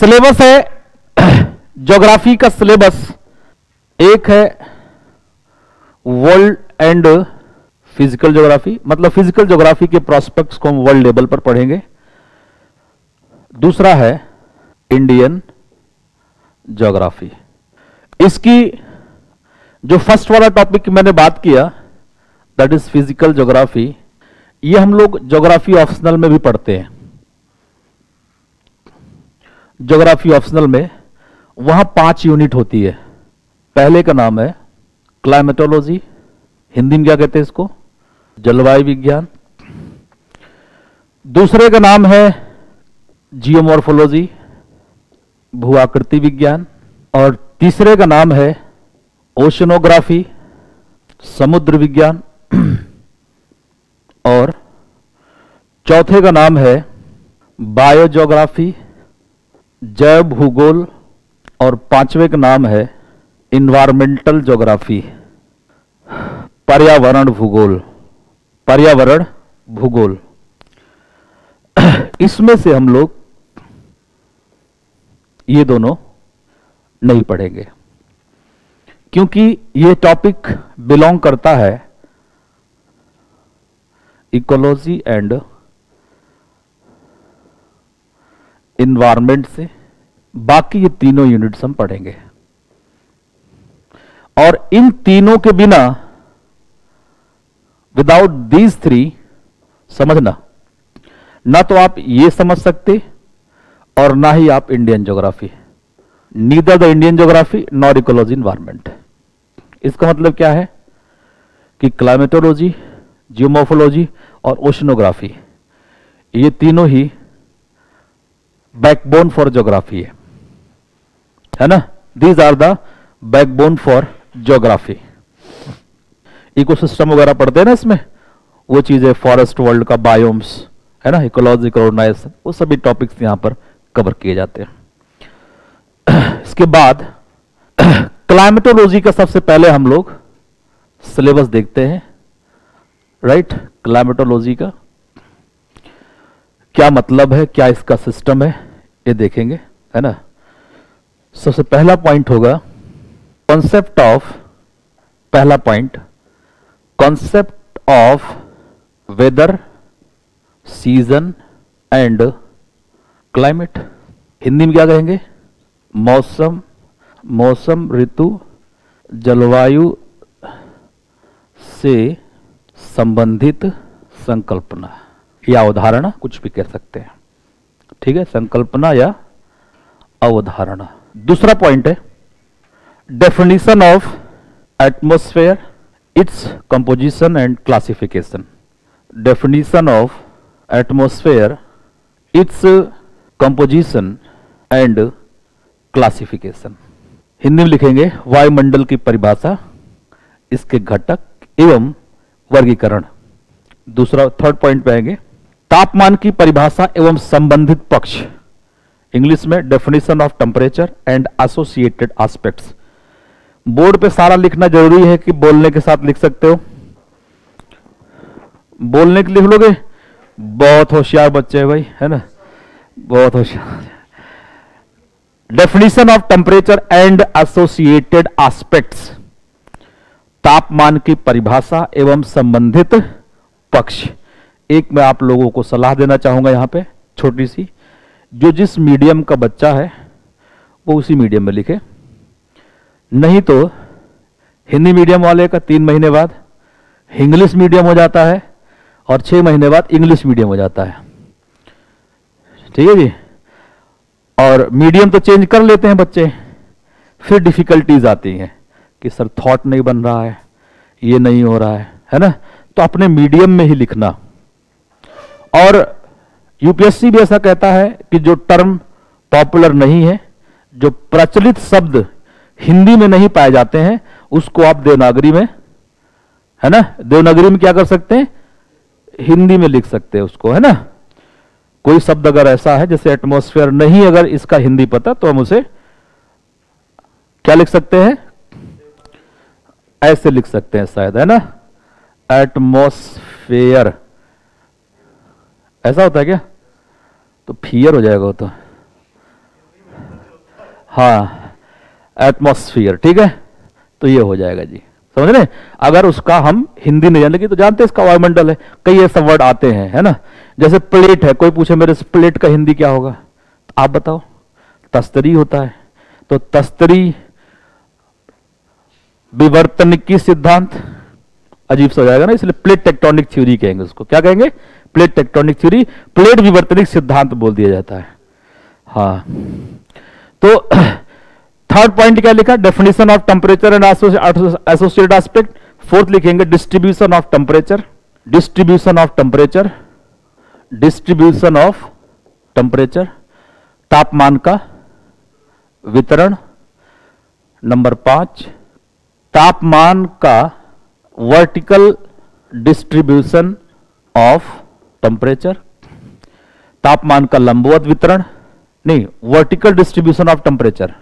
Syllabus है geography का syllabus, एक है वर्ल्ड एंड फिजिकल ज्योग्राफी, मतलब फिजिकल ज्योग्राफी के प्रोस्पेक्ट्स को हम वर्ल्ड लेवल पर पढ़ेंगे। दूसरा है इंडियन ज्योग्राफी। इसकी जो फर्स्ट वाला टॉपिक मैंने बात किया दैट इज फिजिकल ज्योग्राफी, ये हम लोग ज्योग्राफी ऑप्शनल में भी पढ़ते हैं। ज्योग्राफी ऑप्शनल में वहां 5 यूनिट होती है। पहले का नाम है क्लाइमेटोलॉजी, हिंदी में क्या कहते हैं इसको, जलवायु विज्ञान। दूसरे का नाम है जियोमॉर्फोलॉजी, भू-आकृति विज्ञान। और तीसरे का नाम है ओशनोग्राफी, समुद्र विज्ञान। और चौथे का नाम है बायोज्योग्राफी, जैव भूगोल। और पांचवे का नाम है इन्वायरमेंटल ज्योग्राफी, पर्यावरण भूगोल, पर्यावरण भूगोल। इसमें से हम लोग ये दोनों नहीं पढ़ेंगे क्योंकि ये टॉपिक बिलोंग करता है इकोलॉजी एंड इन्वायरमेंट से। बाकी ये तीनों यूनिट्स हम पढ़ेंगे और इन तीनों के बिना, विदाउट दीज 3, समझना, ना तो आप ये समझ सकते और ना ही आप Indian geography, neither the Indian geography nor ecology environment. इसका मतलब क्या है कि क्लाइमेटोलॉजी, जियोमॉर्फोलॉजी और ओशनोग्राफी, ये तीनों ही बैकबोन फॉर ज्योग्राफी है ना। These are the backbone for geography. Ecosystem वगैरह पढ़ते हैं ना इसमें, वो चीजें, फॉरेस्ट वर्ल्ड का बायोम्स है ना, इकोलॉजिकल ऑर्गेनाइजेशन, वो सभी टॉपिक्स यहां पर कवर किए जाते हैं। इसके बाद क्लाइमेटोलॉजी का सबसे पहले हम लोग सिलेबस देखते हैं, राइट। क्लाइमेटोलॉजी का क्या मतलब है, क्या इसका सिस्टम है, ये देखेंगे, है ना। सबसे पहला पॉइंट होगा कॉन्सेप्ट ऑफ, पहला point concept of weather, season and climate. Hindi में क्या कहेंगे, मौसम, मौसम, ऋतु, जलवायु से संबंधित संकल्पना या अवधारणा, कुछ भी कह सकते हैं, ठीक है, संकल्पना या अवधारणा। दूसरा पॉइंट है definition of atmosphere, its composition and classification. Definition of atmosphere, its composition and classification. Hindi में लिखेंगे वायुमंडल की परिभाषा, इसके घटक एवं वर्गीकरण। दूसरा, थर्ड पॉइंट पे आएंगे तापमान की परिभाषा एवं संबंधित पक्ष, इंग्लिश में definition of temperature and associated aspects. Board पे सारा लिखना जरूरी है कि बोलने के साथ लिख सकते हो, बोलने के लिख लोगे, बहुत होशियार बच्चे हैं भाई, है ना, बहुत होशियार। Definition of temperature and associated aspects, तापमान की परिभाषा एवं संबंधित पक्ष। एक मैं आप लोगों को सलाह देना चाहूंगा यहां पे छोटी सी, जो जिस मीडियम का बच्चा है वो उसी मीडियम में लिखे, नहीं तो हिंदी मीडियम वाले का 3 महीने बाद इंग्लिश मीडियम हो जाता है और 6 महीने बाद इंग्लिश मीडियम हो जाता है, ठीक है जी। और मीडियम तो चेंज कर लेते हैं बच्चे, फिर डिफिकल्टीज आती हैं कि सर थॉट नहीं बन रहा है, ये नहीं हो रहा है ना। तो अपने मीडियम में ही लिखना। और यूपीएससी भी ऐसा कहता है कि जो टर्म पॉपुलर नहीं है, जो प्रचलित शब्द हिंदी में नहीं पाए जाते हैं, उसको आप देवनागरी में, है ना, देवनागरी में क्या कर सकते हैं, हिंदी में लिख सकते हैं उसको, है ना। कोई शब्द अगर ऐसा है जैसे एटमॉस्फेयर, नहीं अगर इसका हिंदी पता तो हम उसे क्या लिख सकते हैं, ऐसे लिख सकते हैं शायद, है ना, एटमॉस्फेयर। ऐसा होता है क्या, तो फियर हो जाएगा वो तो, हाँ, एटमॉस्फेयर, ठीक है। तो ये हो जाएगा जी, समझ रहे। अगर उसका हम हिंदी नहीं जाने की तो जानते हैं इसका वायुमंडल है, कई ऐसे वर्ड आते हैं, है ना। जैसे प्लेट है, कोई पूछे मेरे से प्लेट का हिंदी क्या होगा, तो आप बताओ। तस्तरी होता है, तो तस्तरी विवर्तनिकी सिद्धांत, अजीब सा हो जाएगा ना, इसलिए प्लेट टेक्टोनिक थ्योरी कहेंगे उसको। क्या कहेंगे? प्लेट टेक्टोनिक थ्योरी, प्लेट विवर्तनिक सिद्धांत बोल दिया जाता है। हाँ, तो थर्ड पॉइंट क्या लिखा? Definition of temperature and associated aspect. Fourth लिखेंगे distribution of temperature, distribution of temperature, distribution of temperature, तापमान का वितरण। नंबर 5, तापमान का वर्टिकल डिस्ट्रीब्यूशन ऑफ टेम्परेचर, तापमान का लंबवत वितरण, नहीं, vertical distribution of temperature.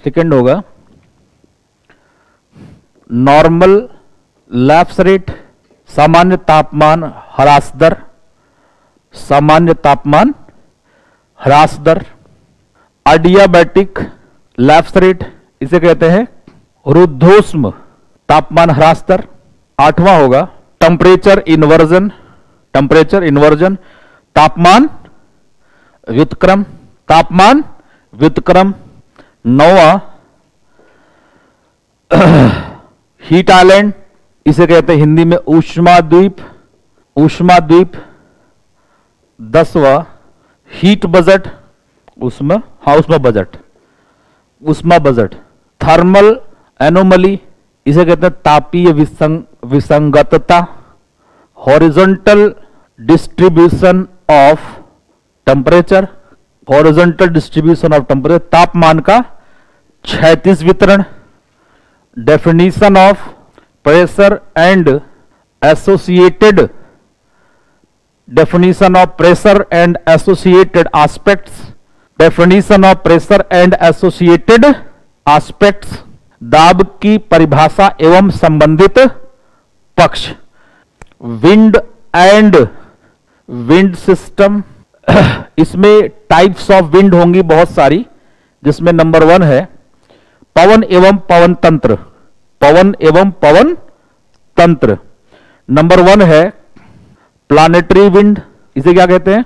Second होगा नॉर्मल लैप्स रेट, सामान्य तापमान ह्रास दर, सामान्य तापमान ह्रास दर। एडियाबैटिक लैप्स रेट, इसे कहते हैं रुद्धोष्म तापमान ह्रास दर। 8वां होगा टेम्परेचर इन्वर्जन, टेम्परेचर इन्वर्जन, तापमान व्युत्क्रम, तापमान व्युत्क्रम। 9वां हीट आइलैंड, इसे कहते हैं हिंदी में ऊष्माद्वीप, ऊष्माद्वीप। 10वां हीट बजट, उष्मा, हाँ उष्मा बजट, उष्मा बजट। थर्मल एनोमली, इसे कहते हैं तापीय विसंगतता। Horizontal distribution of temperature, horizontal distribution of temperature, तापमान का क्षैतिज वितरण। Definition of pressure and associated, definition of pressure and associated aspects, definition of pressure and associated aspects. दाब की परिभाषा एवं संबंधित पक्ष। विंड एंड विंड सिस्टम, इसमें टाइप्स ऑफ विंड होंगी बहुत सारी, जिसमें नंबर 1 है पवन एवं पवन तंत्र, पवन एवं पवन तंत्र। नंबर 1 है प्लानेटरी विंड, इसे क्या कहते हैं?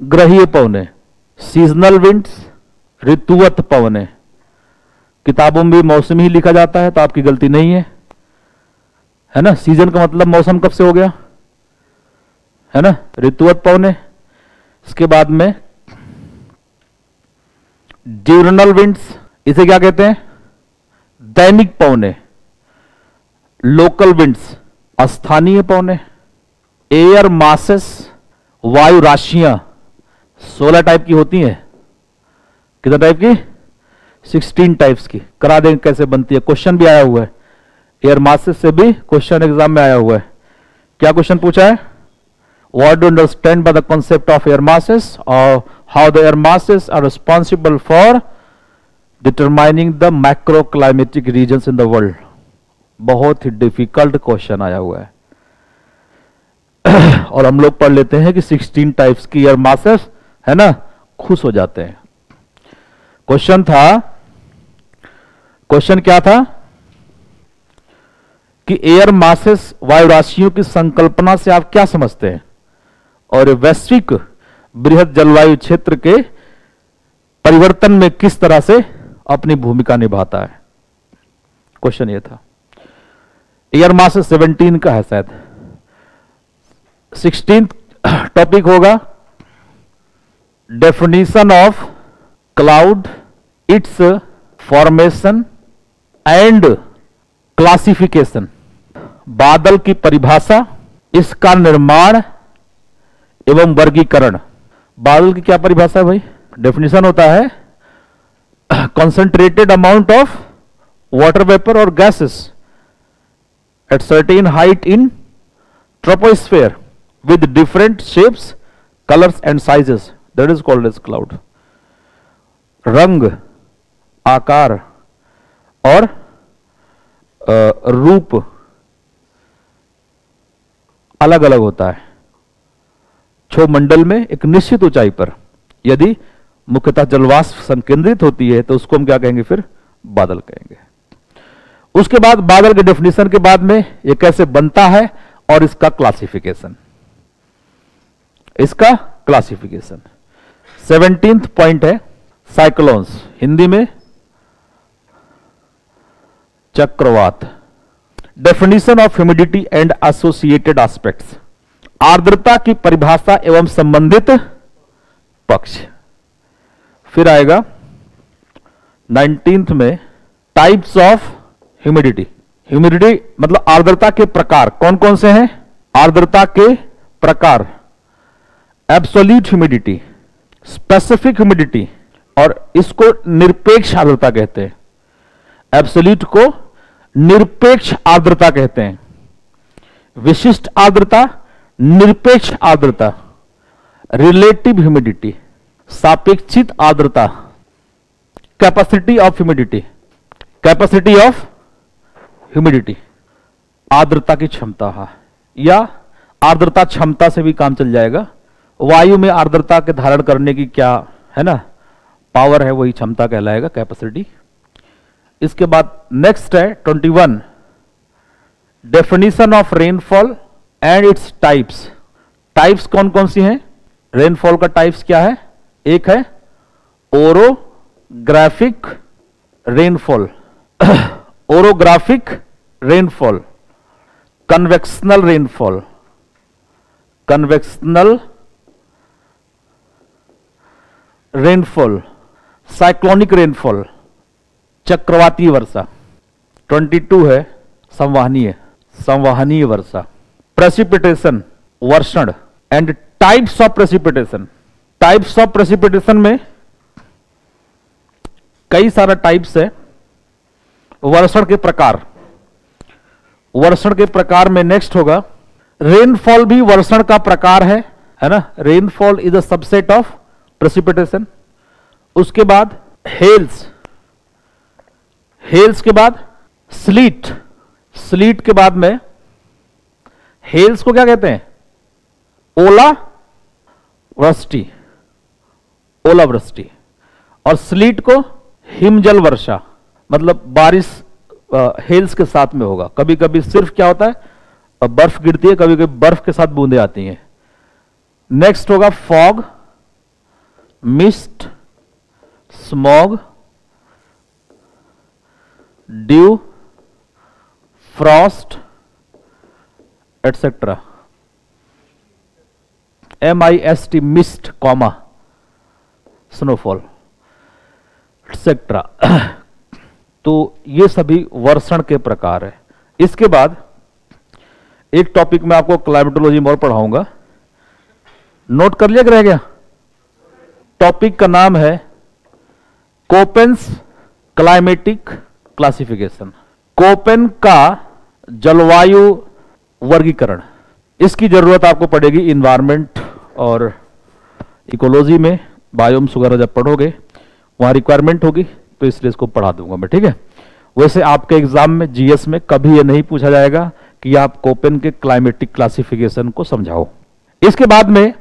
ग्रहीय पवने। सीजनल विंड्स, ऋतुवत पवने। किताबों में भी मौसम ही लिखा जाता है, तो आपकी गलती नहीं है ना। सीजन का मतलब मौसम कब से हो गया, है ना, ऋतुवत पवने। इसके बाद में ड्यूरनल विंड्स, इसे क्या कहते हैं? दैनिक पवने। लोकल विंड्स, स्थानीय पवने। एयर मासेस, वायु राशियां 16 टाइप की होती हैं। कितना टाइप की? 16 टाइप्स की। करा देंगे कैसे बनती है, क्वेश्चन भी आया हुआ है। एयर मासेस से भी क्वेश्चन एग्जाम में आया हुआ है। क्या क्वेश्चन पूछा है? What do you understand by the concept of air masses, or how the air masses are responsible for determining the macroclimatic regions in the world? बहुत ही डिफिकल्ट क्वेश्चन आया हुआ है। और हम लोग पढ़ लेते हैं कि 16 टाइप्स की एयर मासेस, है ना, खुश हो जाते हैं। क्वेश्चन क्या था कि एयर मासेस वायु राशियों की संकल्पना से आप क्या समझते हैं, और वैश्विक बृहद जलवायु क्षेत्र के परिवर्तन में किस तरह से अपनी भूमिका निभाता है। क्वेश्चन ये था। एयर मासेस 17 का है शायद। 16th टॉपिक होगा definition of cloud, it's formation and classification. बादल की परिभाषा, इसका निर्माण एवं वर्गीकरण। बादल की क्या परिभाषा है भाई? डेफिनेशन होता है concentrated amount of water vapour और gases at certain height in troposphere with different shapes, colors and sizes, that is called as cloud. रंग, आकार और रूप अलग अलग होता है। क्षोभमंडल में एक निश्चित ऊंचाई पर यदि मुख्यतः जलवाष्प संकेंद्रित होती है, तो उसको हम क्या कहेंगे, फिर बादल कहेंगे। उसके बाद बादल के डेफिनेशन के बाद में ये कैसे बनता है और इसका क्लासिफिकेशन, इसका क्लासिफिकेशन। 17th पॉइंट है साइक्लोन्स, हिंदी में चक्रवात। Definition of humidity and associated aspects, आर्द्रता की परिभाषा एवं संबंधित पक्ष। फिर आएगा 19th में टाइप्स ऑफ ह्यूमिडिटी। ह्यूमिडिटी मतलब आर्द्रता के प्रकार कौन कौन से हैं, आर्द्रता के प्रकार, एब्सोल्यूट ह्यूमिडिटी, स्पेसिफिक ह्यूमिडिटी, और इसको निरपेक्ष आर्द्रता कहते हैं। एब्सोल्यूट को निरपेक्ष आर्द्रता कहते हैं, विशिष्ट आर्द्रता, निरपेक्ष आर्द्रता, रिलेटिव ह्यूमिडिटी, सापेक्षित आर्द्रता, capacity of humidity, capacity of humidity, आर्द्रता की क्षमता, या आर्द्रता क्षमता से भी काम चल जाएगा। वायु में आर्द्रता के धारण करने की क्या है ना पावर है, वही क्षमता कहलाएगा, कैपेसिटी। इसके बाद नेक्स्ट है 21 definition of rainfall and its types. Types कौन कौन सी हैं, रेनफॉल का टाइप्स क्या है, एक है orographic rainfall, orographic rainfall, convectional rainfall, convectional rainfall, cyclonic rainfall, चक्रवातीय वर्षा। 22 है संवहनीय, संवहनीय वर्षा, प्रेसिपिटेशन वर्षण and types of precipitation. Types of precipitation में कई सारा टाइप्स है। वर्षण के प्रकार, वर्षण के प्रकार में नेक्स्ट होगा रेनफॉल, भी वर्षण का प्रकार है ना, rainfall is a subset of precipitation. उसके बाद हेल्स, हेल्स के बाद स्लीट, स्लीट के बाद में हेल्स को क्या कहते हैं, ओला वृष्टि, ओला वृष्टि, और स्लीट को हिमजल वर्षा, मतलब बारिश हेल्स के साथ में होगा। कभी कभी सिर्फ क्या होता है बर्फ गिरती है, कभी कभी बर्फ के साथ बूंदें आती हैं। नेक्स्ट होगा fog, mist, smog, due, Frost etcetera. MIST mist comma snowfall etcetera. तो ये सभी वर्षण के प्रकार है। इसके बाद एक टॉपिक में आपको क्लाइमेटोलॉजी में और पढ़ाऊंगा, नोट कर लिया कि रह गया। टॉपिक का नाम है कोपेन्स क्लाइमेटिक क्लासिफिकेशन, कोपेन का जलवायु वर्गीकरण। इसकी जरूरत आपको पड़ेगी इन्वायरमेंट और इकोलॉजी में, बायोम्स वगैरह जब पढ़ोगे वहां रिक्वायरमेंट होगी, तो इसलिए इसको पढ़ा दूंगा मैं, ठीक है। वैसे आपके एग्जाम में जीएस में कभी यह नहीं पूछा जाएगा कि आप कोपेन के क्लाइमेटिक क्लासिफिकेशन को समझाओ। इसके बाद में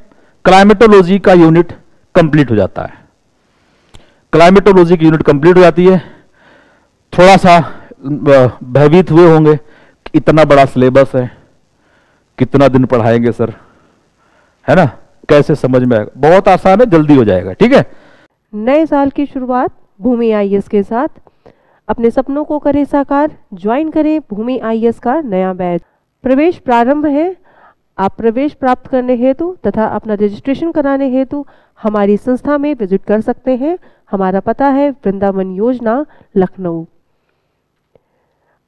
क्लाइमेटोलॉजी का यूनिट कंप्लीट हो जाता है। क्लाइमेटोलॉजी की यूनिट कंप्लीट हो जाती है। थोड़ा सा भयभीत हुए होंगे, इतना बड़ा सिलेबस है, कितना दिन पढ़ाएंगे सर, है ना, कैसे समझ में आएगा। बहुत आसान है, जल्दी हो जाएगा, ठीक है। नए साल की शुरुआत भूमि आईएएस के साथ। अपने सपनों को करें साकार, ज्वाइन करें भूमि आईएएस का नया बैच। प्रवेश प्रारंभ है। आप प्रवेश प्राप्त करने हेतु तथा अपना रजिस्ट्रेशन कराने हेतु हमारी संस्था में विजिट कर सकते हैं। हमारा पता है वृंदावन योजना, लखनऊ।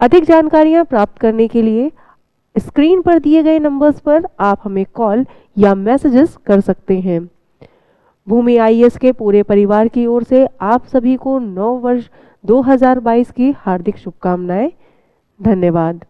अधिक जानकारियां प्राप्त करने के लिए स्क्रीन पर दिए गए नंबर्स पर आप हमें कॉल या मैसेजेस कर सकते हैं। भूमि आईएएस के पूरे परिवार की ओर से आप सभी को नव वर्ष 2022 की हार्दिक शुभकामनाएं। धन्यवाद।